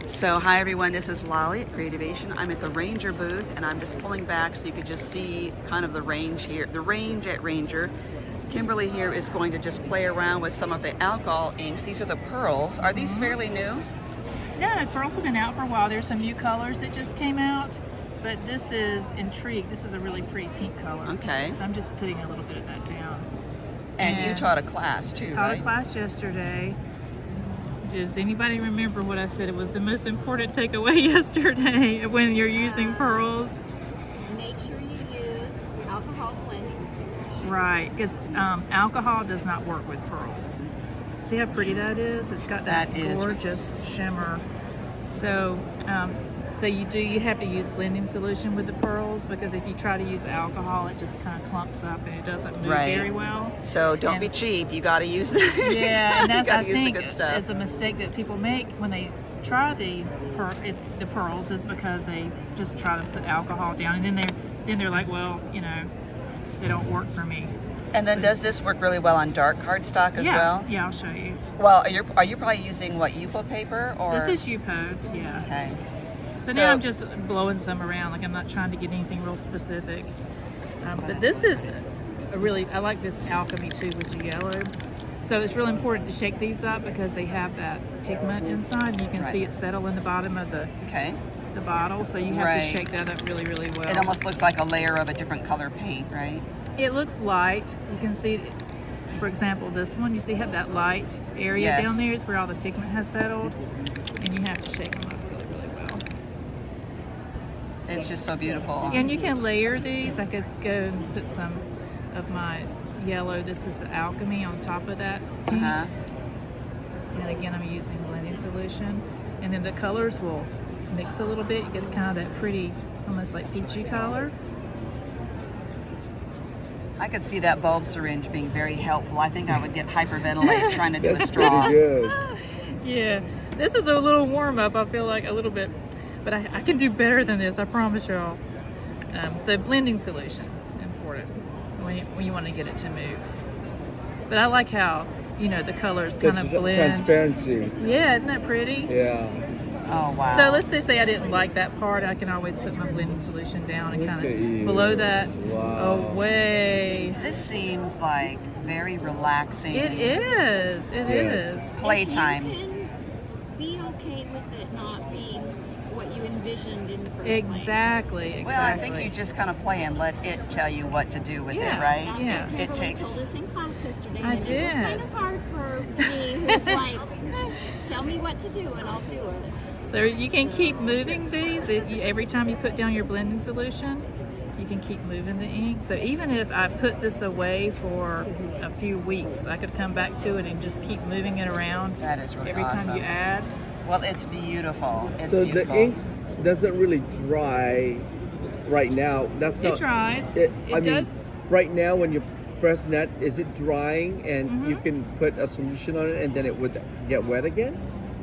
So hi everyone, this is Lolly at Creativation. I'm at the Ranger booth and I'm just pulling back so you could just see kind of the range here. The range at Ranger. Kimberly here is going to just play around with some of the alcohol inks. These are the pearls. Are these fairly new? Yeah, the pearls have been out for a while. There's some new colors that just came out, but this is Intrigue. This is a really pretty pink color. Okay. So I'm just putting a little bit of that down. And you taught a class too, taught right? a class yesterday. Does anybody remember what I said? It was the most important takeaway yesterday when you're using pearls. Make sure you use alcohol blending solution. Right, because alcohol does not work with pearls. See how pretty that is? It's got that gorgeous shimmer. So, you have to use blending solution with the pearls, because if you try to use alcohol, it just kind of clumps up and it doesn't move very well. So don't be cheap. You got to use the yeah, and that's I think the good stuff. is a mistake that people make when they try the pearls, is because they just try to put alcohol down, and then they're like, well, you know, they don't work for me. And then does this work really well on dark cardstock as well? Yeah, I'll show you. Well, are you probably using what, Yupo paper or? This is Yupo, yeah. Okay. So now I'm just blowing some around, like I'm not trying to get anything real specific. But this is I like this alchemy too with the yellow. So it's really important to shake these up because they have that pigment inside, and you can see it settle in the bottom of the bottle. So you have to shake that up really, really well. It almost looks like a layer of a different color paint, right? It looks light. You can see, for example, this one, you see how that light area down there is where all the pigment has settled, and you have to shake them up really, really well. It's just so beautiful. And you can layer these. I could go and put some of my yellow. This is the alchemy on top of that pink. And again, I'm using blending solution. And then the colors will mix a little bit. You get kind of that pretty, almost like peachy color. I could see that bulb syringe being very helpful. I think I would get hyperventilated trying to do a straw. Yeah, this is a little warm up. I feel like a little bit, but I can do better than this. I promise y'all. So blending solution, important when you want to get it to move. But I like how the colors kind of blend. Transparency. Yeah, isn't that pretty? Yeah. Oh wow. So let's just say I didn't like that part. I can always put my blending solution down and kind of blow that away. This seems like very relaxing. It is. It is. Playtime. You can be okay with it not being what you envisioned in the first Exactly. Well, I think you just kind of play and let it tell you what to do with it, right? Yeah. It takes. told us in class yesterday, I and did. it was kind of hard for me, who's like, tell me what to do and I'll do it. So you can keep moving these. Every time you put down your blending solution, you can keep moving the ink. So even if I put this away for a few weeks, I could come back to it and just keep moving it around. That is really every awesome. time you add. Well, it's beautiful. It's so beautiful. The ink doesn't really dry right now. That's not. It dries. I does. mean, right now when you're pressing that, is it drying and you can put a solution on it and then it would get wet again?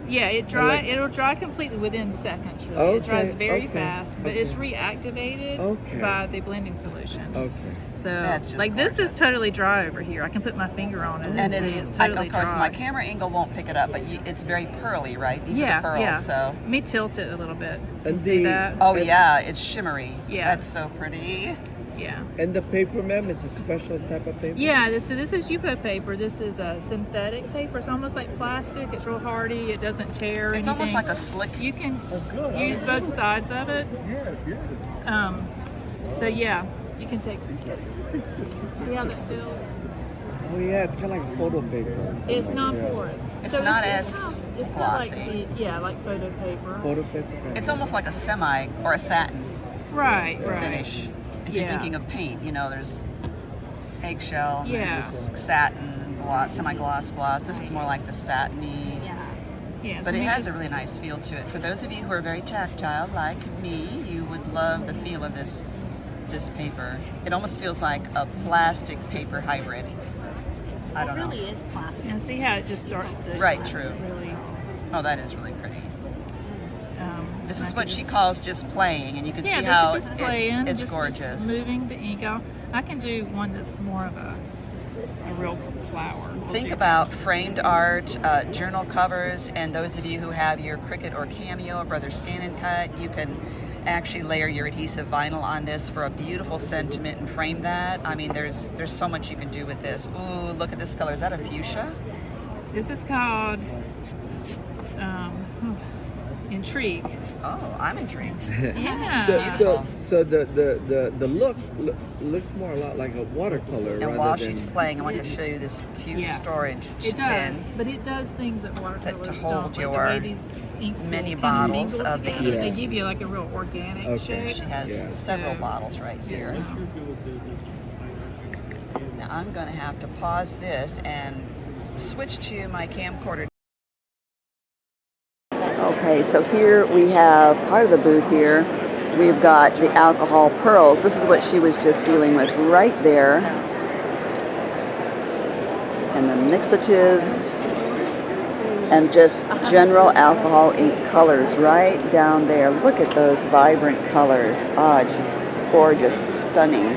Yeah, it'll dry completely within seconds. Really. Okay, it dries very okay, fast, but it's reactivated by the blending solution. Okay. So, That's just like this gorgeous. is totally dry over here. I can put my finger on it And see it's totally of course dry. my camera angle won't pick it up, but it's very pearly, right? These are the pearls, yeah. so. Let me tilt it a little bit. You And see the- that? Oh yeah, it's shimmery. Yeah. That's so pretty. Yeah. And the paper, ma'am, is a special type of paper? Yeah, this is Yupo paper. This is a synthetic paper. It's almost like plastic. It's real hardy. It doesn't tear It's anything. almost like a slick. You can use both sides of it. So yeah, you can take. See how that feels? Oh yeah, it's kind of like photo paper. It's non-porous. It's So not it's as it's glossy. kind of like like photo paper. Photo paper. It's almost like a semi or a satin Right. finish. If you're thinking of paint, there's eggshell, and there's satin, gloss, semi-gloss gloss. This is more like the satiny. Yeah. But it has a really nice feel to it. For those of you who are very tactile, like me, you would love the feel of this paper. It almost feels like a plastic paper hybrid. I don't know. It really is plastic. And see how it just starts to True. really. Oh, that is really pretty. This is I what can she just- calls just playing, and you can see this how is just playing. it's just gorgeous. Moving the ink out. I can do one that's more of a real flower. We'll Think do about those. framed art, journal covers, and those of you who have your Cricut or Cameo or Brother Scan and Cut, you can actually layer your adhesive vinyl on this for a beautiful sentiment and frame that. I mean, there's so much you can do with this. Ooh, look at this color. Is that a fuchsia? This is called Intrigue. Oh, I'm intrigued. Yeah. So the look looks more a lot like a watercolor. And rather while than, she's playing, I want to show you this cute Yeah. storage It does, tin. but it does things that watercolors to hold don't. Like your the way these inks will mini kind of bottles mingle of the together. inks. They give you like a real organic Okay. shape. She has Yeah. several So- bottles right here. So, Now I'm going to have to pause this and switch to my camcorder. Okay, so here we have part of the booth here. We've got the alcohol pearls. This is what she was just dealing with right there. And the mixatives. And just general alcohol ink colors right down there. Look at those vibrant colors. Ah, it's just gorgeous, stunning.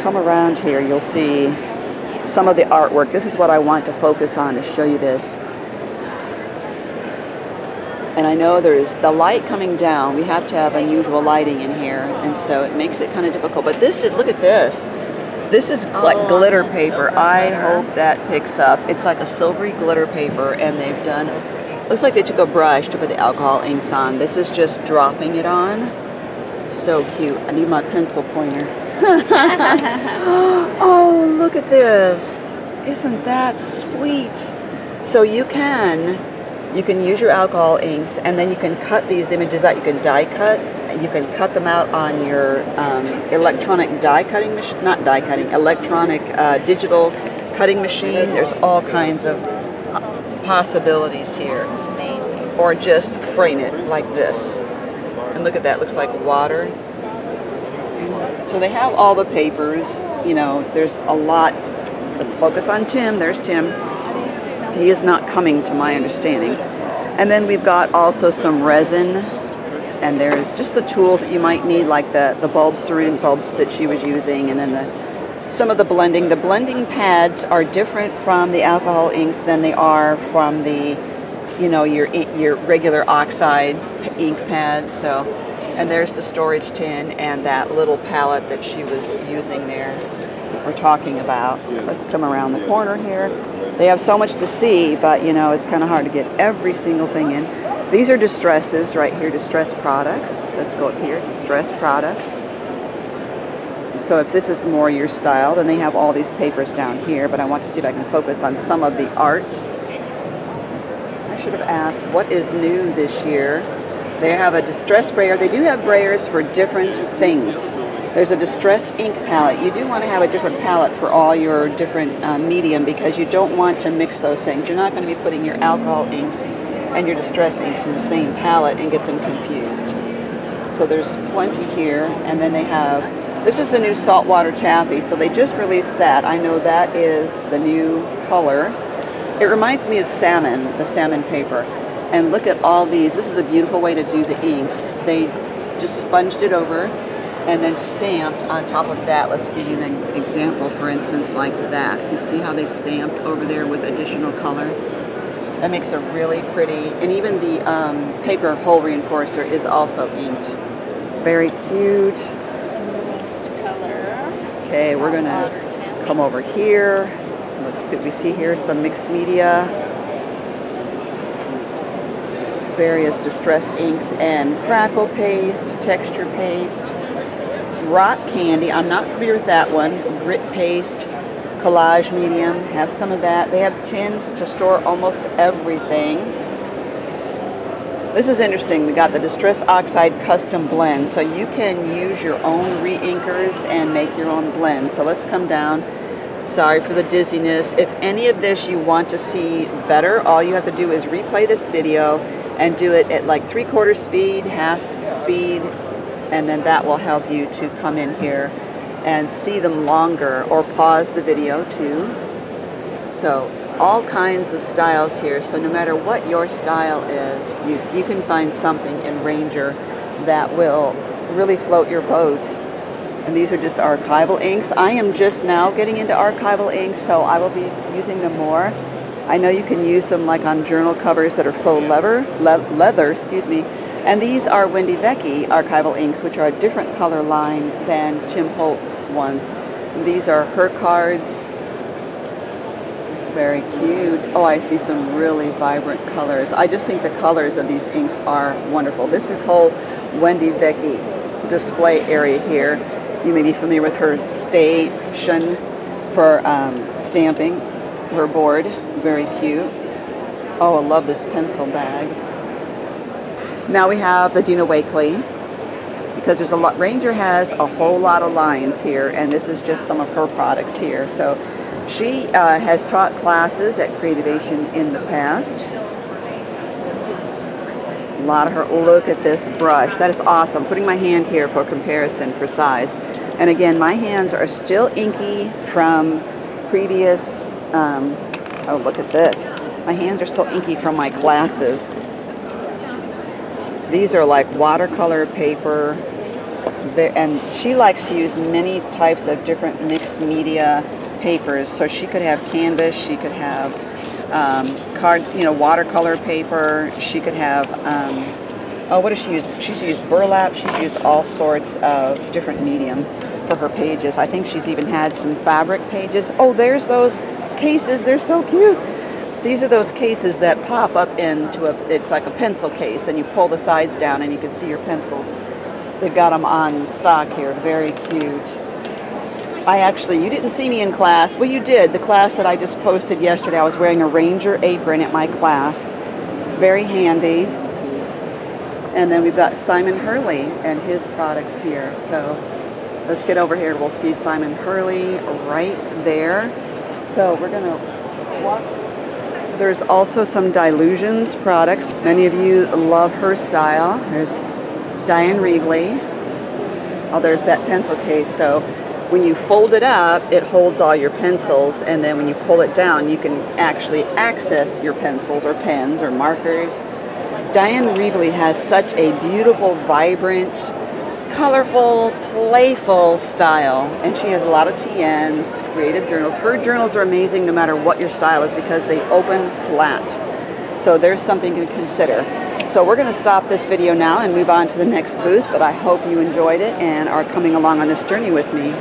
Come around here, you'll see some of the artwork. This is what I want to focus on to show you this. And I know there's the light coming down. We have to have unusual lighting in here, and so it makes it kind of difficult. But this is, look at this. This is like glitter paper. I hope that picks up. It's like a silvery glitter paper, and they've done, looks like they took a brush to put the alcohol inks on. This is just dropping it on. So cute. I need my pencil pointer. Oh, look at this. Isn't that sweet? So you can use your alcohol inks, and then you can cut these images out. You can die cut. You can cut them out on your electronic die cutting machine, not die cutting, electronic digital cutting machine. There's all kinds of possibilities here. Amazing. Or just frame it like this. And look at that, looks like water. So they have all the papers, you know, there's a lot. Let's focus on Tim. There's Tim. He is not coming to my understanding. And then we've got also some resin, and there's just the tools that you might need, like the bulb syringe bulbs that she was using, and then some of the blending. The blending pads are different from the alcohol inks than they are from the, you know, your regular Oxide ink pads. So, and there's the storage tin and that little palette that she was using there. We're talking about. Let's come around the corner here. They have so much to see, but you know, it's kind of hard to get every single thing in. These are distresses right here, distress products. Let's go up here, distress products. So if this is more your style, then they have all these papers down here, but I want to see if I can focus on some of the art. I should have asked, what is new this year? They have a distress brayer. They do have brayers for different things. There's a distress ink palette. You do want to have a different palette for all your different medium, because you don't want to mix those things. You're not going to be putting your alcohol inks and your distress inks in the same palette and get them confused. So there's plenty here. And then they have, this is the new saltwater taffy. So they just released that. I know that is the new color. It reminds me of salmon, the salmon paper. And look at all these. This is a beautiful way to do the inks. They just sponged it over and then stamped on top of that. Let's give you an example, for instance, like that. You see how they stamped over there with additional color? That makes a really pretty, and even the paper hole reinforcer is also inked. Very cute. Mixed color. Okay, we're gonna come over here. Let's see what we see here, some mixed media. Various distress inks and crackle paste, texture paste. Rock candy, I'm not familiar with that one. Grit paste, collage medium, have some of that. They have tins to store almost everything. This is interesting. We got the Distress Oxide Custom Blend. So you can use your own re-inkers and make your own blend. So let's come down. Sorry for the dizziness. If any of this you want to see better, all you have to do is replay this video and do it at like 3/4 speed, half speed, and then that will help you to come in here and see them longer, or pause the video too. So all kinds of styles here. So no matter what your style is, you can find something in Ranger that will really float your boat. And these are just archival inks. I am just now getting into archival inks, so I will be using them more. I know you can use them like on journal covers that are faux leather, excuse me. And these are Wendy Vecchi archival inks, which are a different color line than Tim Holtz ones. And these are her cards. Very cute. Oh, I see some really vibrant colors. I just think the colors of these inks are wonderful. This is whole Wendy Vecchi display area here. You may be familiar with her station for stamping her board. Very cute. Oh, I love this pencil bag. Now we have the Dina Wakley, because there's a lot. Ranger has a whole lot of lines here, and this is just some of her products here. So she has taught classes at Creativation in the past. A lot of her. Look at this brush. That is awesome. Putting my hand here for comparison for size. And again, my hands are still inky from previous. Oh, look at this. My hands are still inky from my classes. These are like watercolor paper. And she likes to use many types of different mixed media papers. So she could have canvas, she could have watercolor paper. She could have, what does she use? She's used burlap. She's used all sorts of different medium for her pages. I think she's even had some fabric pages. Oh, there's those cases. They're so cute. These are those cases that pop up into it's like a pencil case, and you pull the sides down and you can see your pencils. They've got them on stock here. Very cute. You didn't see me in class. Well, you did. The class that I just posted yesterday, I was wearing a Ranger apron at my class. Very handy. And then we've got Simon Hurley and his products here. So let's get over here. We'll see Simon Hurley right there. So we're going to walk. There's also some Dilutions products. Many of you love her style. There's Diane Reevely. Oh, there's that pencil case. So when you fold it up, it holds all your pencils, and then when you pull it down, you can actually access your pencils or pens or markers. Diane Reevely has such a beautiful, vibrant, colorful, playful style, and she has a lot of TNs, creative journals. Her journals are amazing no matter what your style is because they open flat. So there's something to consider. So we're going to stop this video now and move on to the next booth, but I hope you enjoyed it and are coming along on this journey with me.